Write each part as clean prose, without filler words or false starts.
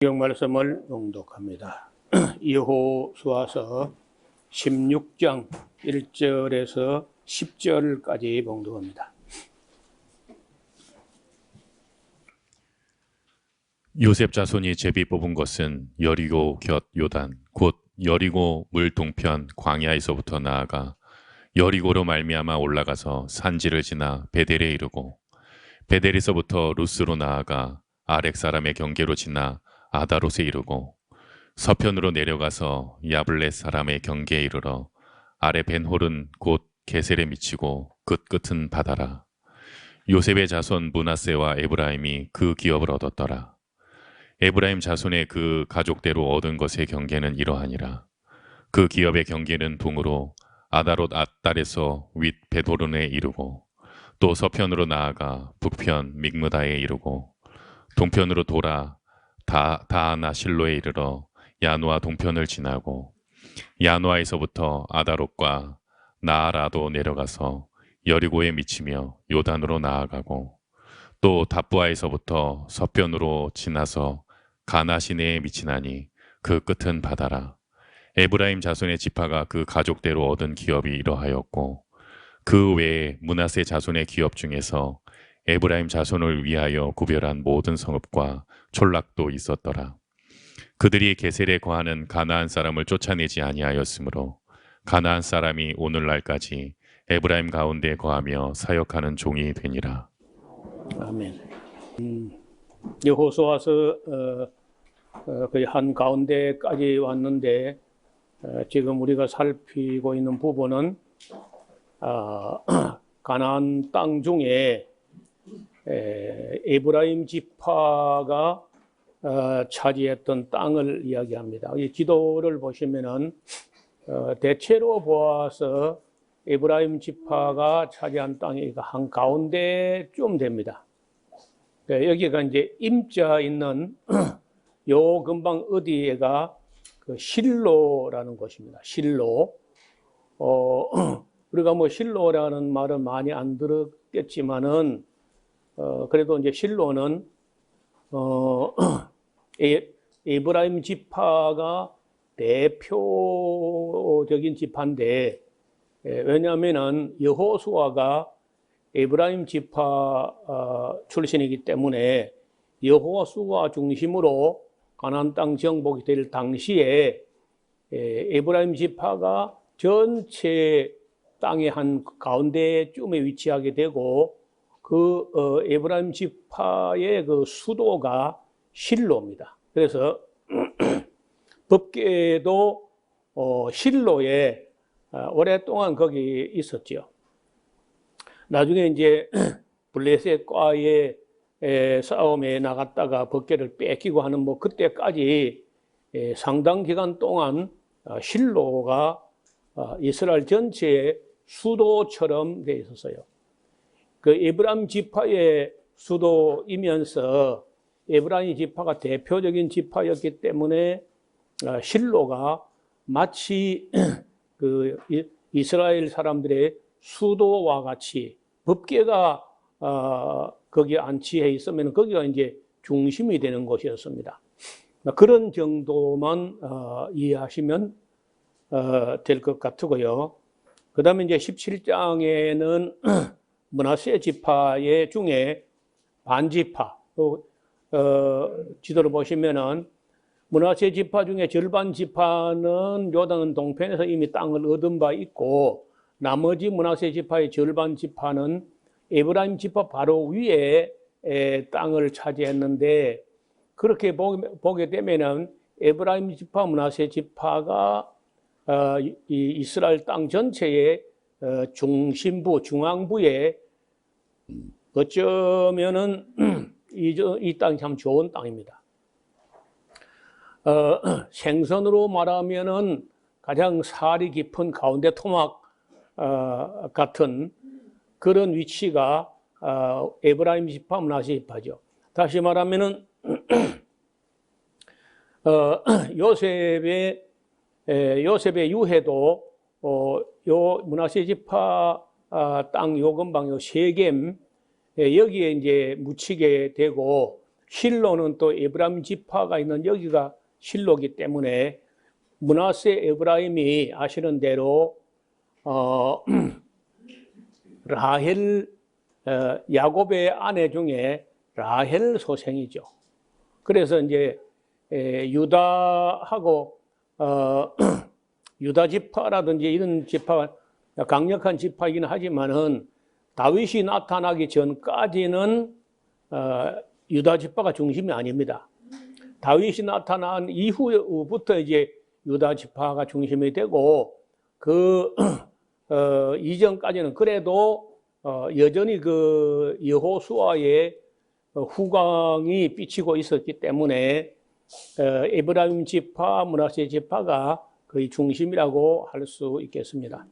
성경 말씀을 봉독합니다. 여호수아서 16장 1절에서 10절까지 봉독합니다. 요셉 자손이 제비 뽑은 것은 여리고 곁 요단 곧 여리고 물 동편 광야에서부터 나아가 여리고로 말미암아 올라가서 산지를 지나 베델에 이르고 베델에서부터 루스로 나아가 아렉 사람의 경계로 지나 아다롯에 이르고 서편으로 내려가서 야블렛 사람의 경계에 이르러 아래 벤홀은 곧 게셀에 미치고 끝끝은 바다라. 요셉의 자손 므낫세와 에브라임이 그 기업을 얻었더라. 에브라임 자손의 그 가족대로 얻은 것의 경계는 이러하니라. 그 기업의 경계는 동으로 아다롯 앗달에서 윗 베도론에 이르고 또 서편으로 나아가 북편 믹므다에 이르고 동편으로 돌아 다하나 실로에 이르러 야누아 동편을 지나고 야누아에서부터 아다롯과 나아라도 내려가서 여리고에 미치며 요단으로 나아가고 또 답부아에서부터 서편으로 지나서 가나 시내에 미치나니 그 끝은 바다라. 에브라임 자손의 지파가 그 가족대로 얻은 기업이 이러하였고 그 외에 므낫세 자손의 기업 중에서 에브라임 자손을 위하여 구별한 모든 성읍과 촌락도 있었더라. 그들이 게셀에 거하는 가나안 사람을 쫓아내지 아니하였으므로 가나안 사람이 오늘날까지 에브라임 가운데 거하며 사역하는 종이 되니라. 아멘. 여호수아서 거의 한 가운데까지 왔는데 지금 우리가 살피고 있는 부분은 가나안 땅 중에 에브라임 지파가 차지했던 땅을 이야기합니다. 이 지도를 보시면은 대체로 보아서 에브라임 지파가 차지한 땅이 한 가운데쯤 됩니다. 여기가 이제 임자 있는 요 근방 어디에가 그 실로라는 곳입니다. 실로. 우리가 뭐 실로라는 말은 많이 안 들었겠지만은 그래도 이제 실로는 에브라임 지파가 대표적인 지파인데 왜냐하면은 여호수아가 에브라임 지파 출신이기 때문에 여호수아 중심으로 가나안 땅 정복이 될 당시에 에브라임 지파가 전체 땅의 한 가운데쯤에 위치하게 되고 그 에브라임 지파의 그 수도가 실로입니다. 그래서 법궤도 실로에 오랫동안 거기 있었죠. 나중에 이제 블레셋과의 싸움에 나갔다가 법궤를 뺏기고 하는 뭐 그때까지 상당 기간 동안 실로가 이스라엘 전체의 수도처럼 되어 있었어요. 그 에브라임 지파의 수도이면서 에브라임 지파가 대표적인 지파였기 때문에 실로가 마치 그 이스라엘 사람들의 수도와 같이 법궤가 거기에 안치해 있으면 거기가 이제 중심이 되는 곳이었습니다. 그런 정도만 이해하시면 될 것 같고요. 그 다음에 이제 17장에는 므낫세 지파의 중에 반지파, 지도를 보시면은 므낫세 지파 중에 절반 지파는 요단 동편에서 이미 땅을 얻은 바 있고 나머지 므낫세 지파의 절반 지파는 에브라임 지파 바로 위에 땅을 차지했는데 그렇게 보게 되면은 에브라임 지파, 므낫세 지파가 이 이스라엘 땅 전체의 중심부, 중앙부에 어쩌면은 이 땅이 참 좋은 땅입니다. 생선으로 말하면은 가장 살이 깊은 가운데 토막 같은 그런 위치가 에브라임 지파, 므낫세 지파죠. 다시 말하면은 요셉의 유해도 요 므낫세 지파 땅 요 근방 요 세겜 여기에 이제 묻히게 되고 실로는 또 에브라임 지파가 있는 여기가 실로기 때문에 므낫세 에브라임이 아시는 대로 라헬 야곱의 아내 중에 라헬 소생이죠. 그래서 이제 유다하고 유다 지파라든지 이런 지파가 강력한 지파이긴 하지만은 다윗이 나타나기 전까지는 유다 지파가 중심이 아닙니다. 다윗이 나타난 이후부터 이제 유다 지파가 중심이 되고 그 이전까지는 그래도 여전히 그 여호수아의 후광이 비치고 있었기 때문에 에브라임 지파, 므낫세 지파가 거의 중심이라고 할 수 있겠습니다.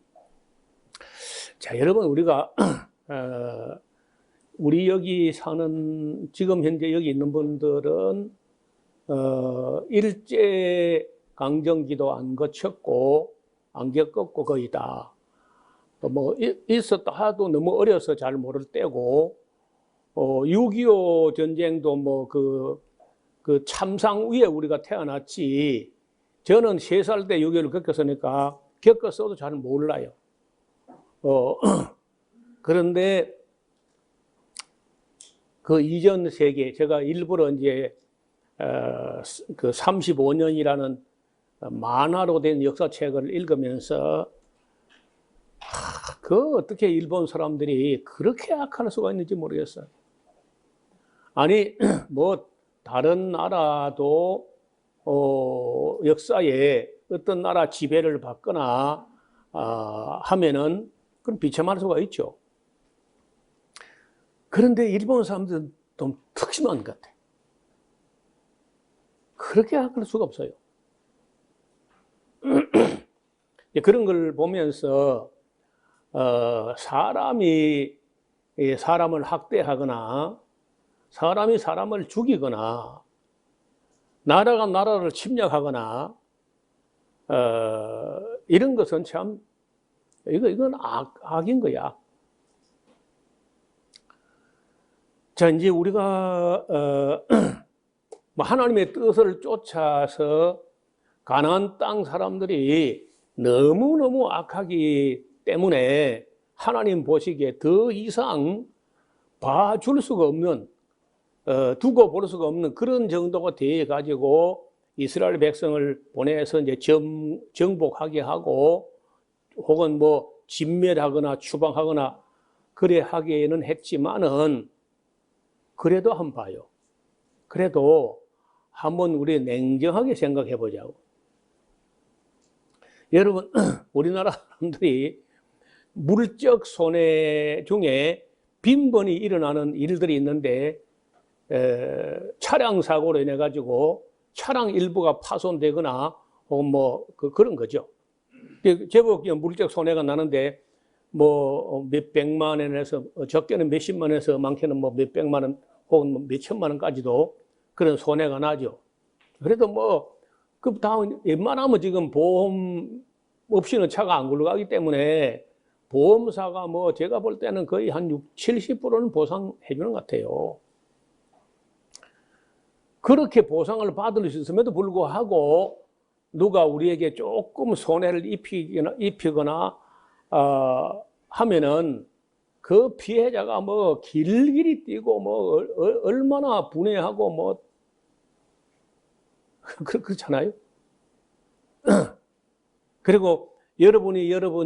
자, 여러분 우리가 우리 여기 사는 지금 현재 여기 있는 분들은 일제 강점기도 안 거쳤고 안 겪었고 거의 다 뭐 있었다 하도 너무 어려서 잘 모를 때고 6.25 전쟁도 뭐 그 참상 위에 우리가 태어났지 저는 3살 때 6.25를 겪었으니까 겪었어도 잘 몰라요. 그런데 그 이전 세계 제가 일부러 이제 그 35년이라는 만화로 된 역사책을 읽으면서 그 어떻게 일본 사람들이 그렇게 악할 수가 있는지 모르겠어요. 아니 뭐 다른 나라도 역사에 어떤 나라 지배를 받거나 하면은 그럼 비참할 수가 있죠. 그런데 일본 사람들은 좀 특심한 것 같아요. 그렇게 할 수가 없어요. 그런 걸 보면서 사람이 사람을 학대하거나 사람이 사람을 죽이거나 나라가 나라를 침략하거나 이런 것은 참 이건 악인 거야. 자, 이제 우리가 하나님의 뜻을 쫓아서 가나안 땅 사람들이 너무너무 악하기 때문에 하나님 보시기에 더 이상 봐줄 수가 없는 두고 볼 수가 없는 그런 정도가 돼 가지고 이스라엘 백성을 보내서 이제 정복하게 하고 혹은 뭐 진멸하거나 추방하거나 그래 하기에는 했지만은 그래도 한번 봐요. 그래도 한번 우리 냉정하게 생각해 보자고. 여러분, 우리나라 사람들이 물적 손해 중에 빈번히 일어나는 일들이 있는데 차량 사고로 인해 가지고 차량 일부가 파손되거나 혹은 뭐 그런 거죠. 제법 물적 손해가 나는데 뭐 몇백만 원에서 적게는 몇십만 원에서 많게는 뭐 몇백만 원 혹은 뭐 몇천만 원까지도 그런 손해가 나죠. 그래도 뭐 그 다음 웬만하면 지금 보험 없이는 차가 안 굴러가기 때문에 보험사가 뭐 제가 볼 때는 거의 한 60, 70%는 보상해 주는 것 같아요. 그렇게 보상을 받을 수 있음에도 불구하고 누가 우리에게 조금 손해를 입히거나 하면은 그 피해자가 뭐 길길이 뛰고 뭐 얼마나 분해하고 뭐 그렇잖아요. 그리고 여러분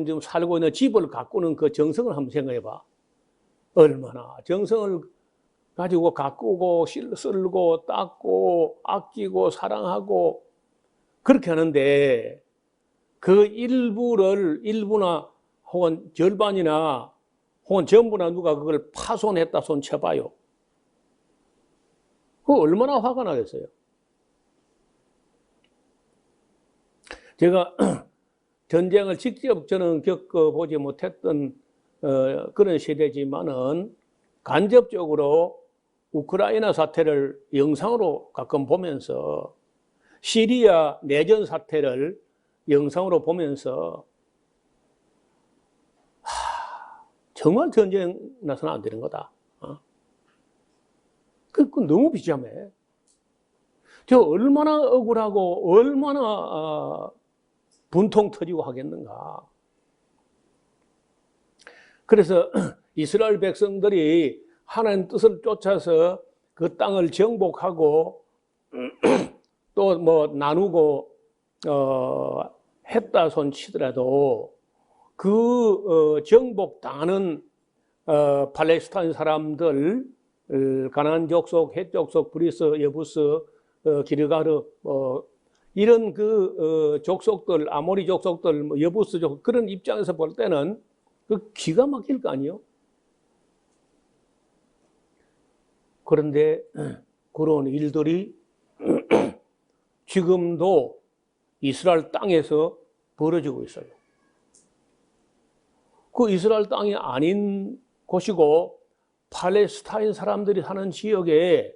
지금 살고 있는 집을 가꾸는 그 정성을 한번 생각해 봐. 얼마나 정성을 가지고 가꾸고 쓸고 닦고 아끼고 사랑하고 그렇게 하는데 그 일부나 혹은 절반이나 혹은 전부나 누가 그걸 파손했다 손 쳐봐요. 그거 얼마나 화가 나겠어요. 제가 전쟁을 직접 저는 겪어보지 못했던 그런 세대지만은 간접적으로 우크라이나 사태를 영상으로 가끔 보면서 시리아 내전 사태를 영상으로 보면서 정말 전쟁 나서는 안 되는 거다. 그 너무 비참해. 저 얼마나 억울하고 얼마나 분통 터지고 하겠는가. 그래서 이스라엘 백성들이 하나님 뜻을 쫓아서 그 땅을 정복하고 또 뭐 나누고 했다 손 치더라도 그 정복당하는 팔레스타인 사람들, 가나안 족속, 헷 족속, 브리스, 여부스, 기르가르 이런 그 족속들, 아모리 족속들, 뭐 여부스 족속 그런 입장에서 볼 때는 그 기가 막힐 거 아니에요. 그런데 그런 일들이 지금도 이스라엘 땅에서 벌어지고 있어요. 그 이스라엘 땅이 아닌 곳이고 팔레스타인 사람들이 사는 지역에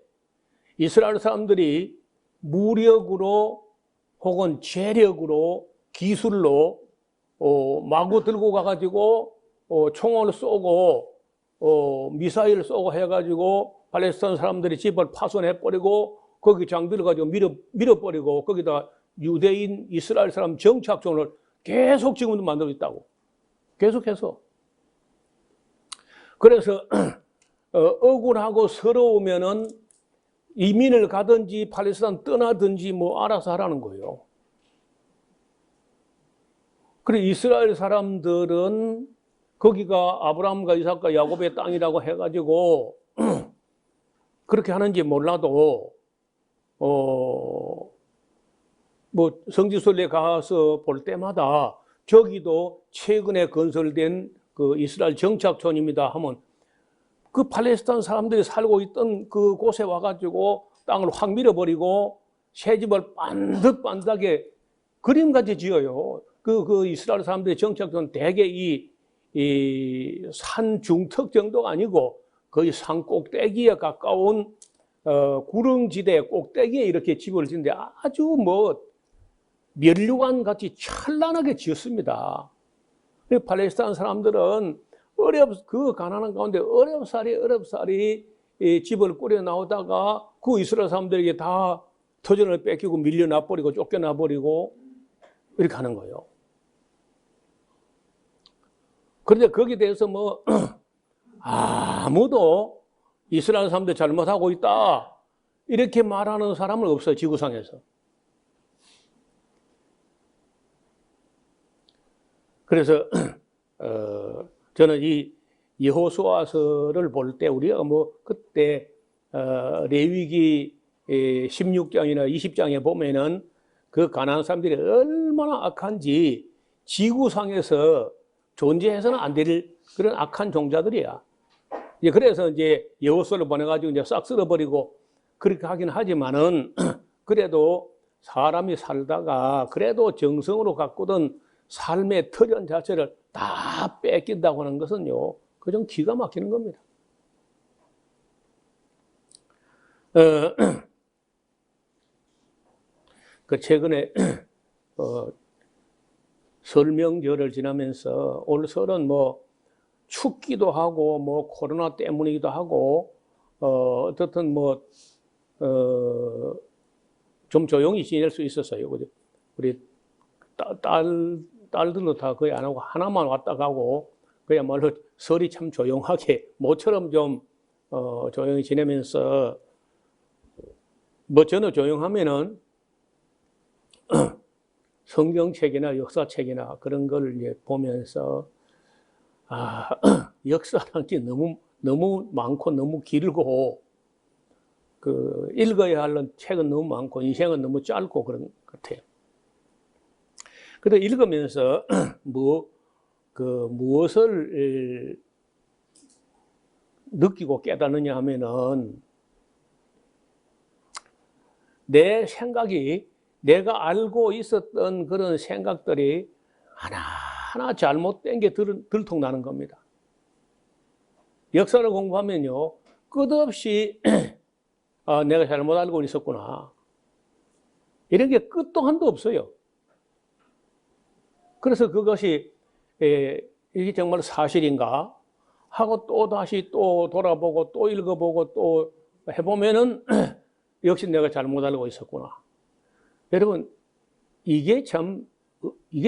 이스라엘 사람들이 무력으로 혹은 재력으로 기술로 마구 들고 가가지고 총을 쏘고 미사일 쏘고 해가지고 팔레스타인 사람들이 집을 파손해버리고 거기 장비를 가지고 밀어버리고 거기다 유대인 이스라엘 사람 정착촌을 계속 지금도 만들고 있다고. 계속해서. 그래서 억울하고 서러우면은 이민을 가든지 팔레스타인 떠나든지 뭐 알아서 하라는 거예요. 그래 이스라엘 사람들은 거기가 아브라함과 이삭과 야곱의 땅이라고 해가지고 그렇게 하는지 몰라도 뭐 성지순례 가서 볼 때마다 저기도 최근에 건설된 그 이스라엘 정착촌입니다 하면 그 팔레스타인 사람들이 살고 있던 그 곳에 와가지고 땅을 확 밀어버리고 새 집을 반듯반듯하게 그림같이 지어요. 그 이스라엘 사람들의 정착촌 대개 이 산 중턱 정도가 아니고 거의 산 꼭대기에 가까운 구릉지대 꼭대기에 이렇게 집을 짓는데 아주 뭐 면류관 같이 찬란하게 지었습니다. 팔레스타인 사람들은 그 가난한 가운데 어렵사리 집을 꾸려 나오다가 그 이스라엘 사람들에게 다 터전을 뺏기고 밀려나버리고 쫓겨나버리고 이렇게 하는 거예요. 그런데 거기에 대해서 뭐 아무도 이스라엘 사람들 잘못하고 있다 이렇게 말하는 사람은 없어요. 지구상에서. 그래서 저는 이 여호수아서를 볼 때 우리가 뭐 그때 레위기 16장이나 20장에 보면은 그 가나안 사람들이 얼마나 악한지 지구상에서 존재해서는 안 될 그런 악한 종자들이야. 그래서 이제 여호수아를 보내가지고 이제 싹 쓸어버리고 그렇게 하긴 하지만은 그래도 사람이 살다가 그래도 정성으로 가꾸던 삶의 터전 자체를 다 뺏긴다고 하는 것은요, 그 좀 기가 막히는 겁니다. 그 최근에 설 명절을 지나면서 올 설은 뭐 춥기도 하고 뭐 코로나 때문이기도 하고 어떻든 뭐 좀 조용히 지낼 수 있었어요. 우리 딸들도 다 거의 안 하고 하나만 왔다 가고 그야말로 설이 참 조용하게 모처럼 좀 조용히 지내면서 뭐 저는 조용하면은 성경책이나 역사책이나 그런 걸 이제 보면서 역사라는 게 너무 많고 너무 길고 그 읽어야 할 책은 너무 많고 인생은 너무 짧고 그런 것 같아요. 그래서 읽으면서 무엇을 느끼고 깨닫느냐 하면은 내 생각이 내가 알고 있었던 그런 생각들이 하나하나 잘못된 게 들통나는 겁니다. 역사를 공부하면요, 끝없이 내가 잘못 알고 있었구나. 이런 게 끝도 한도 없어요. 그래서 그것이 이게 정말 사실인가 하고 또 다시 또 돌아보고 또 읽어보고 또 해보면은 역시 내가 잘못 알고 있었구나. 여러분, 이게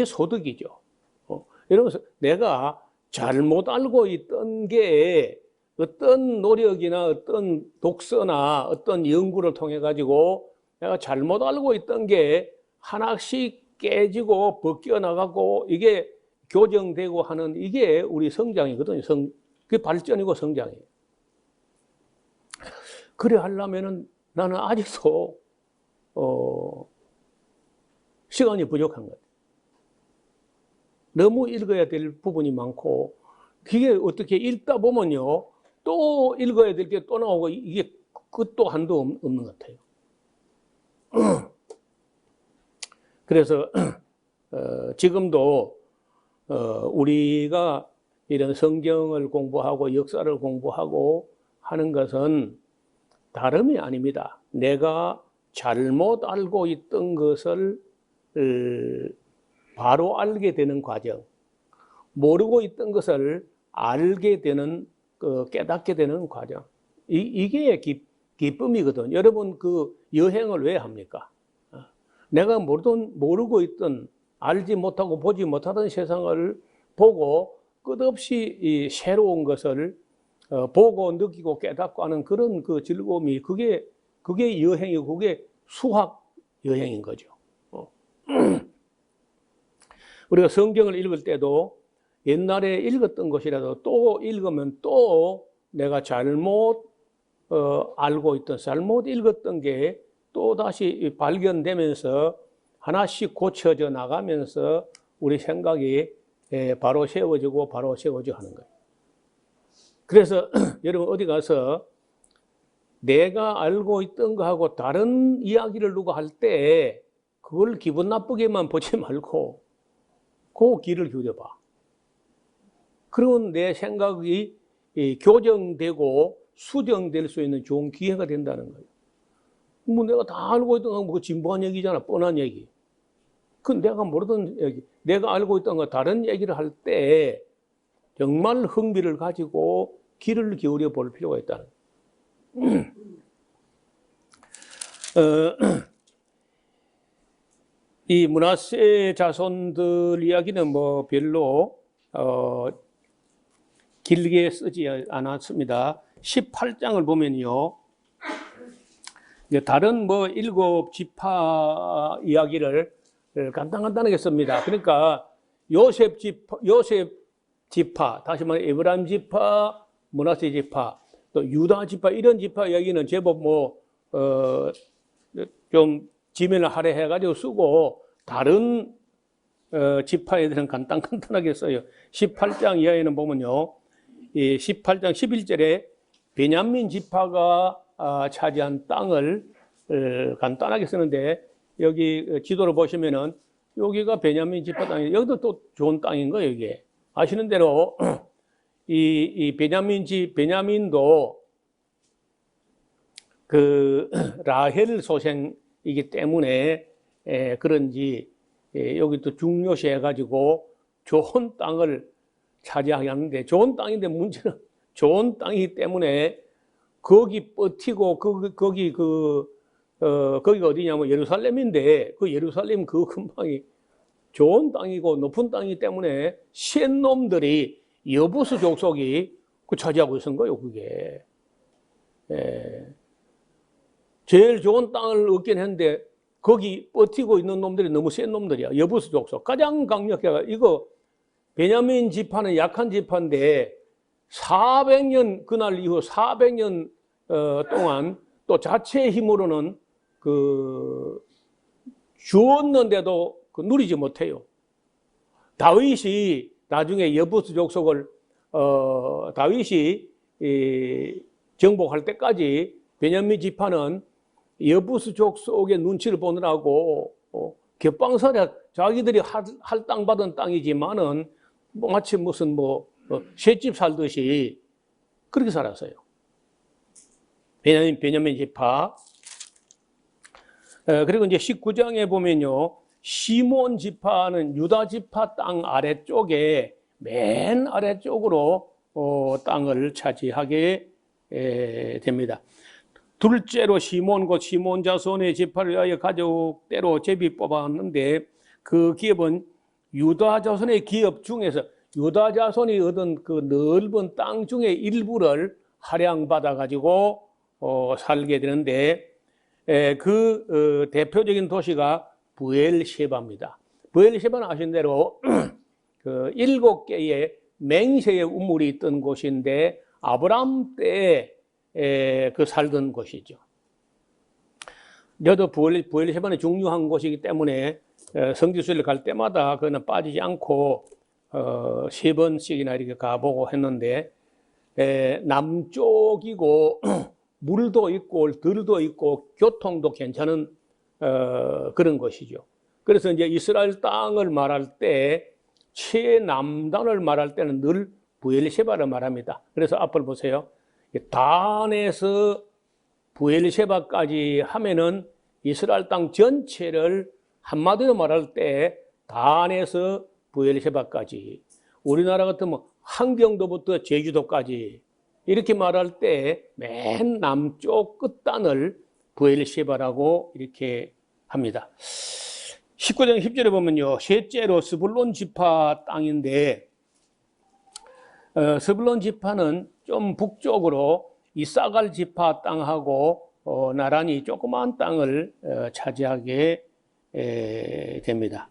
소득이죠. 여러분, 내가 잘못 알고 있던 게 어떤 노력이나 어떤 독서나 어떤 연구를 통해 가지고 내가 잘못 알고 있던 게 하나씩 깨지고 벗겨 나가고 이게 교정되고 하는 이게 우리 성장이거든요. 그게 발전이고 성장이에요. 그래 하려면은 나는 아직도 시간이 부족한 거예요. 너무 읽어야 될 부분이 많고 그게 어떻게 읽다 보면요 또 읽어야 될 게 또 나오고 이게 끝도 한도 없는 것 같아요. 그래서 지금도 우리가 이런 성경을 공부하고 역사를 공부하고 하는 것은 다름이 아닙니다. 내가 잘못 알고 있던 것을 바로 알게 되는 과정, 모르고 있던 것을 알게 되는, 깨닫게 되는 과정. 이게 기쁨이거든. 여러분, 그 여행을 왜 합니까? 내가 모르고 있던, 알지 못하고 보지 못하던 세상을 보고 끝없이 이 새로운 것을 보고 느끼고 깨닫고 하는 그런 그 즐거움이 그게 여행이고 그게 수학 여행인 거죠. 우리가 성경을 읽을 때도 옛날에 읽었던 것이라도 또 읽으면 또 내가 잘못 알고 있던 잘못 읽었던 게 또 다시 발견되면서 하나씩 고쳐져 나가면서 우리 생각이 바로 세워지고 바로 세워져 하는 거예요. 그래서 여러분 어디 가서 내가 알고 있던 거하고 다른 이야기를 누가 할 때 그걸 기분 나쁘게만 보지 말고 그 귀를 기울여봐. 그러면 내 생각이 교정되고 수정될 수 있는 좋은 기회가 된다는 거예요. 뭐 내가 다 알고 있던 건 뭐 진부한 얘기잖아. 뻔한 얘기. 그 내가 모르던 얘기, 내가 알고 있던 거 다른 얘기를 할 때 정말 흥미를 가지고 귀를 기울여 볼 필요가 있다는 이 므낫세 자손들 이야기는 뭐 별로 길게 쓰지 않았습니다. 18장을 보면요. 다른 뭐 7지파 이야기를 간단하게 씁니다. 그러니까 요셉 지파, 다시 말해 에브라임 지파, 므낫세 지파, 또 유다 지파 이런 지파 이야기는 제법 좀 지면을 할애해가지고 쓰고 다른 지파에 대해서는 간단하게 써요. 18장 이하에는 보면요, 이 18장 11절에 베냐민 지파가 차지한 땅을 간단하게 쓰는데 여기 지도를 보시면은 여기가 베냐민 지파 땅이 여기도 또 좋은 땅인 거예요. 이게 아시는 대로 이 베냐민도 그 라헬 소생이기 때문에 그런지 여기 또 중요시해 가지고 좋은 땅을 차지하게 하는데 좋은 땅인데 문제는 좋은 땅이기 때문에 거기 버티고 거기가 어디냐면 예루살렘인데 그 예루살렘 그 근방이 좋은 땅이고 높은 땅이기 때문에 센 놈들이 여부수 족속이 그 차지하고 있는 거예요. 그게 제일 좋은 땅을 얻긴 했는데 거기 버티고 있는 놈들이 너무 센 놈들이야. 여부수 족속 가장 강력해가 이거 베냐민 지파는 약한 지파인데 400년 그날 이후 400년 동안 또 자체의 힘으로는 주었는데도 누리지 못해요. 다윗이 나중에 여부수 족속을 다윗이 정복할 때까지 베냐민 지파는 여부수 족속의 눈치를 보느라고 겹방설에 자기들이 할 땅 받은 땅이지만은 마치 무슨 셋집 살듯이 그렇게 살았어요. 베냐민 지파. 그리고 이제 19장에 보면요. 시몬 지파는 유다 지파 땅 아래쪽에 맨 아래쪽으로 땅을 차지하게 됩니다. 둘째로 시몬 곧 시몬 자손의 지파를 위하여 가족대로 제비 뽑았는데 그 기업은 유다 자손의 기업 중에서 유다 자손이 얻은 그 넓은 땅 중에 일부를 할양받아 가지고 살게 되는데 대표적인 도시가 부엘셰바입니다. 부엘셰바는 아신 대로 그 7개의 맹세의 우물이 있던 곳인데 아브람 때에 그 살던 곳이죠. 저도 부엘셰바는 중요한 곳이기 때문에 성지순례를 갈 때마다 그는 빠지지 않고 3번씩이나 이렇게 가보고 했는데 남쪽이고 물도 있고 들도 있고 교통도 괜찮은 그런 곳이죠. 그래서 이제 이스라엘 땅을 말할 때 최남단을 말할 때는 늘 부엘셰바를 말합니다. 그래서 앞을 보세요. 단에서 부엘셰바까지 하면은 이스라엘 땅 전체를 한마디로 말할 때 단에서 부엘셰바까지, 우리나라 같으면 함경도부터 제주도까지 이렇게 말할 때 맨 남쪽 끝단을 부엘셰바라고 이렇게 합니다. 19장 10절에 보면요, 셋째로 스불론 지파 땅인데 스불론 지파는 좀 북쪽으로 이사갈 지파 땅하고 나란히 조그마한 땅을 차지하게 됩니다.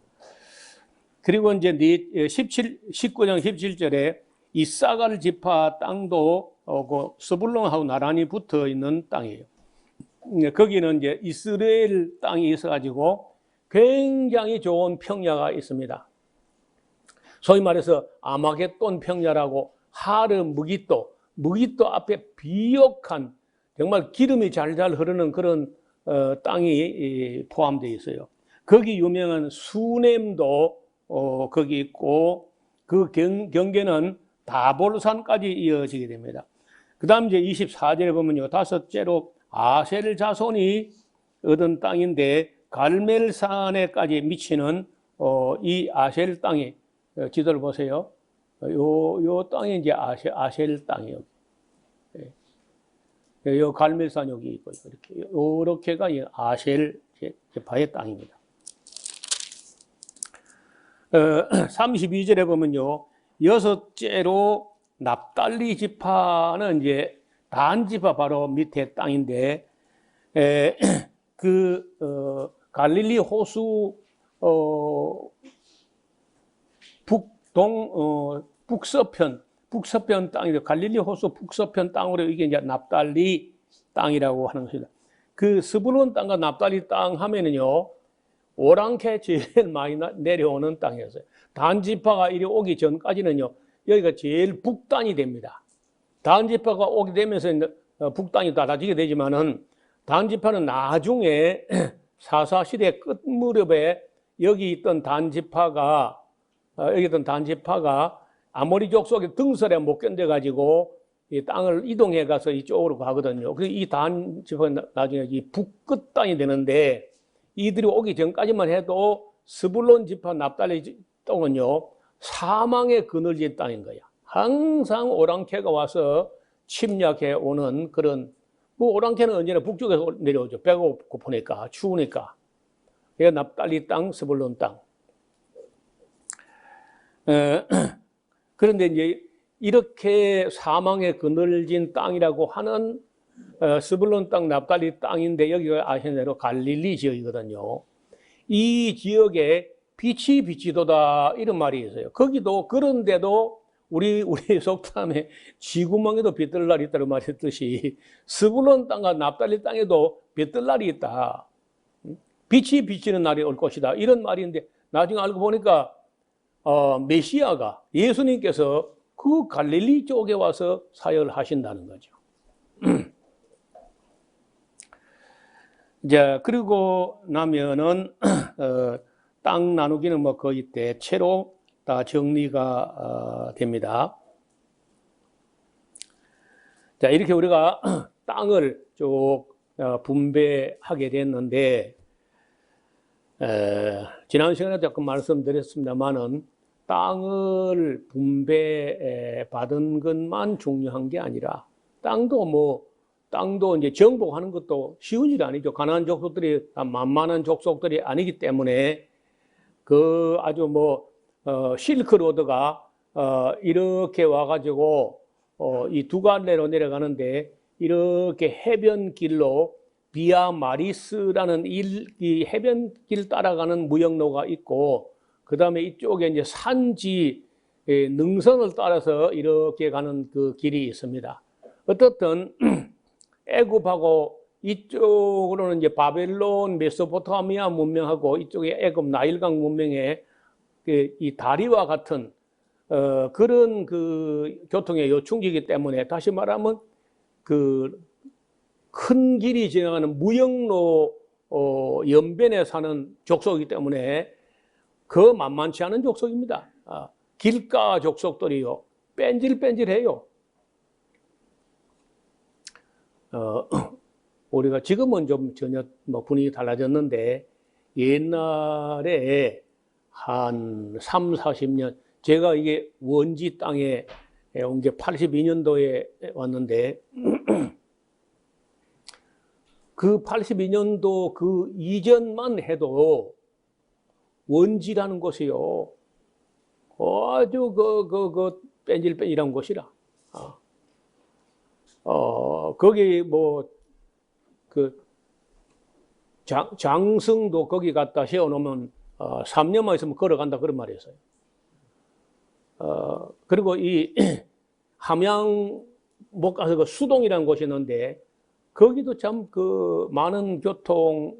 그리고 이제 19장 17절에 이사갈 지파 땅도 스불론하고 나란히 붙어 있는 땅이에요. 거기는 이제 이스라엘 땅이 있어가지고 굉장히 좋은 평야가 있습니다. 소위 말해서 아마겟돈 평야라고 하르 무기또 앞에 비옥한 정말 기름이 잘잘 흐르는 그런 땅이 포함되어 있어요. 거기 유명한 수넴도 거기 있고 그 경계는 다볼산까지 이어지게 됩니다. 그 다음 이제 24절에 보면요, 다섯째로 아셀 자손이 얻은 땅인데 갈멜산에까지 미치는 이 아셀 땅이, 지도를 보세요. 요 땅이 이제 아셀 땅이에요. 요 갈멜산 여기 있고 이렇게 요렇게가 아셀 지파의 땅입니다. 32절에 보면요, 여섯째로 납달리 지파는 이제 단 지파 바로 밑에 땅인데 갈릴리 호수 북서편 땅이죠. 갈릴리 호수 북서편 땅으로 이게 이제 납달리 땅이라고 하는 것입니다. 그 스불론 땅과 납달리 땅 하면은요, 오랑캐 제일 많이 내려오는 땅이었어요. 단 지파가 이리 오기 전까지는요, 여기가 제일 북단이 됩니다. 단 지파가 오게 되면서 북단이 닫아지게 되지만은 단 지파는 나중에 사사시대 끝 무렵에 여기 있던 단 지파가 아모리 족속의 등설에 못 견뎌가지고 이 땅을 이동해 가서 이쪽으로 가거든요. 그래서 이 단 지파가 나중에 이 북끝 땅이 되는데, 이들이 오기 전까지만 해도 스불론 지파 납달리 땅은요, 사망의 그늘진 땅인 거야. 항상 오랑캐가 와서 침략해 오는 그런, 오랑캐는 언제나 북쪽에서 내려오죠. 배가 고프니까, 추우니까. 이게 납달리 땅, 스불론 땅. 그런데 이제 이렇게 사망의 그늘진 땅이라고 하는 스불론 땅, 납달리 땅인데 여기가 아시는 대로 갈릴리 지역이거든요. 이 지역에 빛이 비치도다 이런 말이 있어요. 거기도 그런데도 우리 속담에 쥐구멍에도 빛들 날이 있다는 말이 있듯이 스불론 땅과 납달리 땅에도 빛들 날이 있다. 빛이 비치는 날이 올 것이다. 이런 말인데 나중에 알고 보니까 메시아가, 예수님께서 그 갈릴리 쪽에 와서 사역을 하신다는 거죠. 이제 그리고 나면은 땅 나누기는 뭐 거의 대체로 다 정리가 됩니다. 자, 이렇게 우리가 땅을 쭉 분배하게 됐는데, 지난 시간에 조금 말씀드렸습니다만은 땅을 분배받은 것만 중요한 게 아니라 땅도 뭐 땅도 이제 정복하는 것도 쉬운 일이 아니죠. 가나안 족속들이 다 만만한 족속들이 아니기 때문에 그 아주 실크로드가 이렇게 와가지고 이 두 갈래로 내려가는데 이렇게 해변길로 비아 마리스라는 이 해변길 따라가는 무역로가 있고 그 다음에 이쪽에 이제 산지 능선을 따라서 이렇게 가는 그 길이 있습니다. 어떻든 애굽하고 이쪽으로는 이제 바벨론, 메소포타미아 문명하고 이쪽에 애굽 나일강 문명의 이 다리와 같은 그런 그 교통의 요충지이기 때문에 다시 말하면 그 큰 길이 지나가는 무역로 연변에 사는 족속이기 때문에 그 만만치 않은 족속입니다. 길가 족속들이요 뺀질뺀질해요. 우리가 지금은 좀 전혀 분위기 달라졌는데 옛날에 한 3, 40년 제가 이게 원지 땅에 온 게 82년도에 왔는데 그 82년도 그 이전만 해도 원지라는 곳이요 아주 뺀질뺀질한 곳이라. 거기 장승도 거기 갖다 세워놓으면 3년만 있으면 걸어간다 그런 말이 있어요. 그리고 이 함양 못 가서 그 수동이라는 곳이 있는데 거기도 참 그 많은 교통이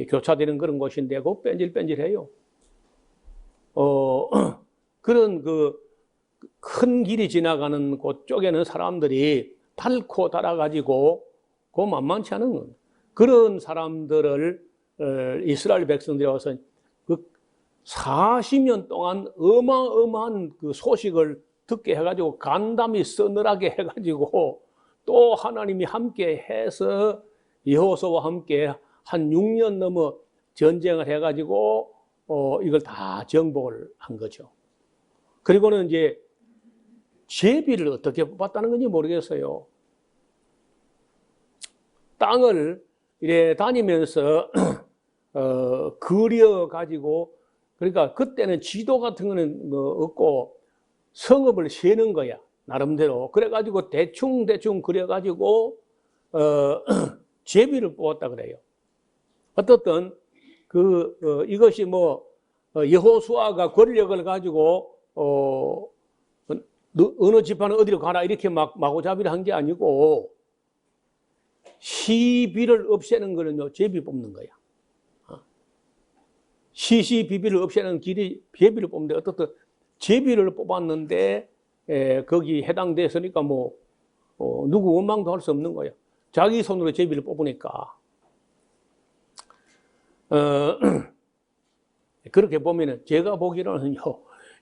교차되는 그런 곳인데 그 뺀질뺀질해요. 그런 그 큰 길이 지나가는 그쪽에는 사람들이 닳고 닳아가지고 그 만만치 않은 그런 사람들을 이스라엘 백성들이 와서 그 40년 동안 어마어마한 그 소식을 듣게 해가지고 간담이 서늘하게 해가지고 또 하나님이 함께 해서 여호수아와 함께 한 6년 넘어 전쟁을 해가지고 이걸 다 정복을 한 거죠. 그리고는 이제 제비를 어떻게 뽑았다는 건지 모르겠어요. 땅을 이래 다니면서 그려가지고 그러니까 그때는 지도 같은 거는 없고 성읍을 세는 거야 나름대로. 그래가지고 대충 그려가지고 제비를 뽑았다 그래요. 어떻든 이것이 여호수아가 권력을 가지고 어느 지파는 어디로 가라 이렇게 마구잡이를 한 게 아니고 시비를 없애는 거는요 제비 뽑는 거야. 시시비비를 없애는 길이 제비를 뽑는데 어떻든 제비를 뽑았는데 거기 해당됐으니까 누구 원망도 할 수 없는 거야. 자기 손으로 제비를 뽑으니까. 그렇게 보면은 제가 보기로는요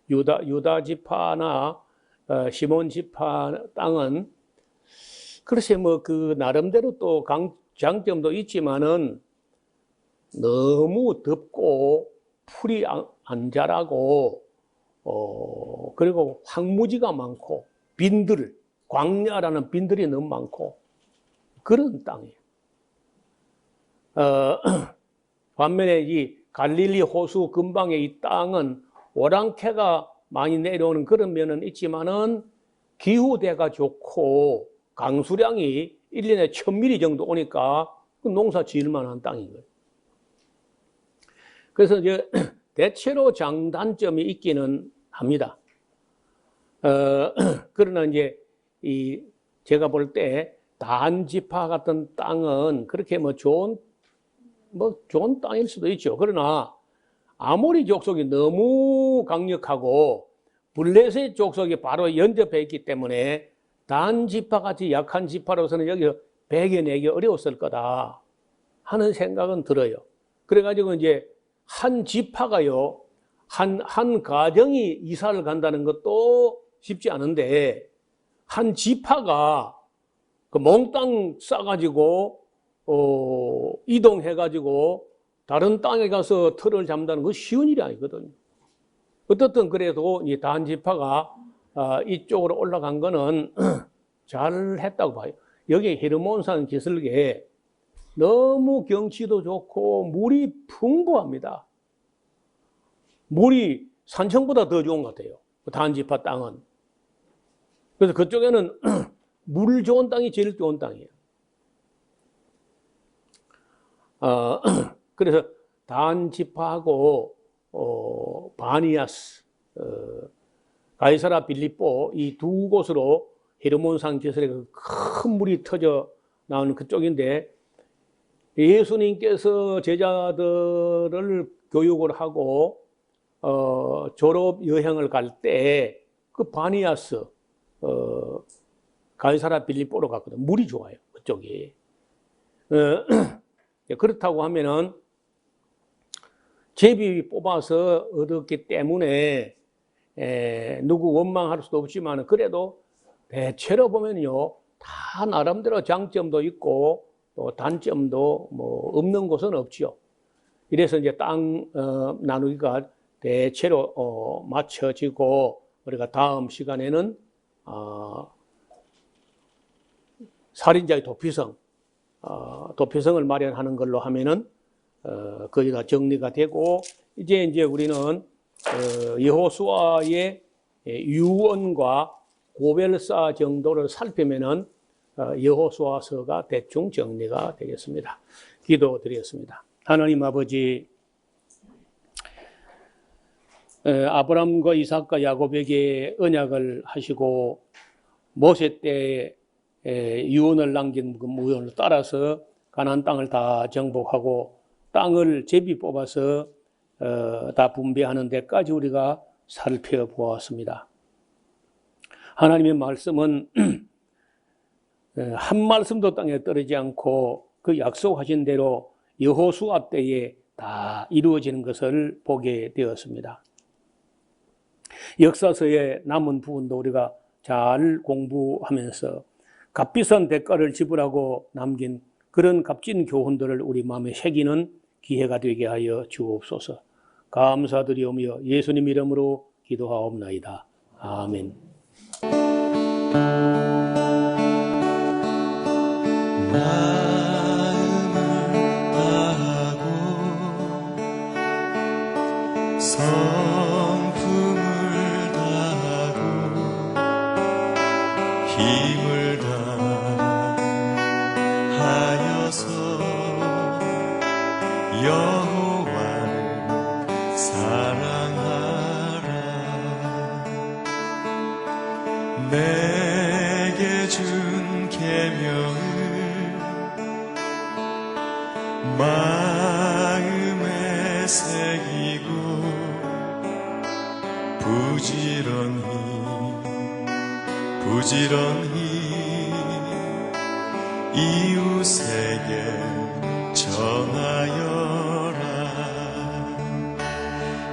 유다 지파나 시몬 지파 땅은 글쎄 그 나름대로 또 장점도 있지만은 너무 덥고 풀이 안 자라고 그리고 황무지가 많고 광야라는 빈들이 너무 많고 그런 땅이에요. 반면에 이 갈릴리 호수 근방의 이 땅은 오랑캐가 많이 내려오는 그런 면은 있지만은 기후대가 좋고 강수량이 1년에 1000mm 정도 오니까 농사 지을 만한 땅인 거예요. 그래서 이제 대체로 장단점이 있기는 합니다. 그러나 이제 제가 볼 때 단지파 같은 땅은 그렇게 좋은 땅일 수도 있죠. 그러나 아모리 족속이 너무 강력하고 블레셋 족속이 바로 연접해 있기 때문에 단지파 같이 약한 지파로서는 여기서 배겨내기 어려웠을 거다 하는 생각은 들어요. 그래가지고 이제 한 지파가요, 한 가정이 이사를 간다는 것도 쉽지 않은데, 한 지파가 그 몽땅 싸가지고, 이동해가지고, 다른 땅에 가서 틀을 잡는다는 건 쉬운 일이 아니거든요. 어떻든 그래도 이 단 지파가 이쪽으로 올라간 거는 잘 했다고 봐요. 여기 헤르몬산 기슭에 너무 경치도 좋고 물이 풍부합니다. 물이 산청보다 더 좋은 것 같아요. 단지파 땅은. 그래서 그쪽에는 물 좋은 땅이 제일 좋은 땅이에요. 그래서 단지파하고 바니아스, 가이사라 빌립보 이 두 곳으로 헤르몬산 기슭에 큰 물이 터져 나오는 그쪽인데 예수님께서 제자들을 교육을 하고 졸업 여행을 갈 때 그 바니아스 가이사라 빌립보로 갔거든. 물이 좋아요. 그쪽이. 그렇다고 하면은 제비 뽑아서 얻었기 때문에 누구 원망할 수도 없지만 그래도 대체로 보면요 다 나름대로 장점도 있고 또 단점도 뭐 없는 곳은 없죠. 이래서 이제 땅 나누기가 대체로 맞춰지고 우리가 다음 시간에는 살인자의 도피성을 마련하는 걸로 하면은 거기가 정리가 되고 이제 우리는 여호수아의 유언과 고별사 정도를 살피면은 여호수아서가 대충 정리가 되겠습니다. 기도드리겠습니다. 하나님 아버지, 아브람과 이삭과 야곱에게 언약을 하시고 모세 때 유언을 남긴 그 유언을 따라서 가나안 땅을 다 정복하고 땅을 제비 뽑아서 다 분배하는 데까지 우리가 살펴보았습니다. 하나님의 말씀은 한 말씀도 땅에 떨어지지 않고 그 약속하신 대로 여호수아 때에 다 이루어지는 것을 보게 되었습니다. 역사서의 남은 부분도 우리가 잘 공부하면서 값비싼 대가를 지불하고 남긴 그런 값진 교훈들을 우리 마음에 새기는 기회가 되게 하여 주옵소서. 감사드리오며 예수님 이름으로 기도하옵나이다. 아멘. 마음을 다하고 성품을 다하고 힘을 다하여서 여호와를 사랑하라. 내게 준 계명을 마음에 새기고 부지런히 이웃에게 전하여라.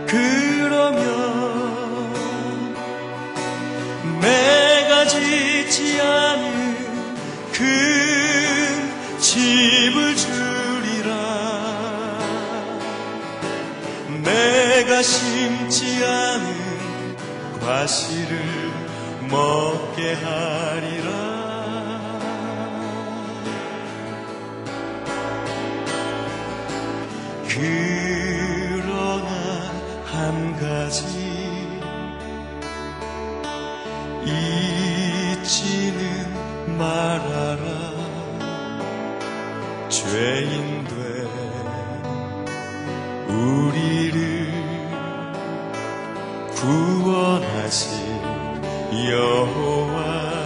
그러면 내가 짓지 않은 큰 집을 주리라. 내가 심지 않은 과실을 먹게 하리라. 그러나 한 가지 잊지는 말아라. 죄인 된 우리를 구원하신 여호와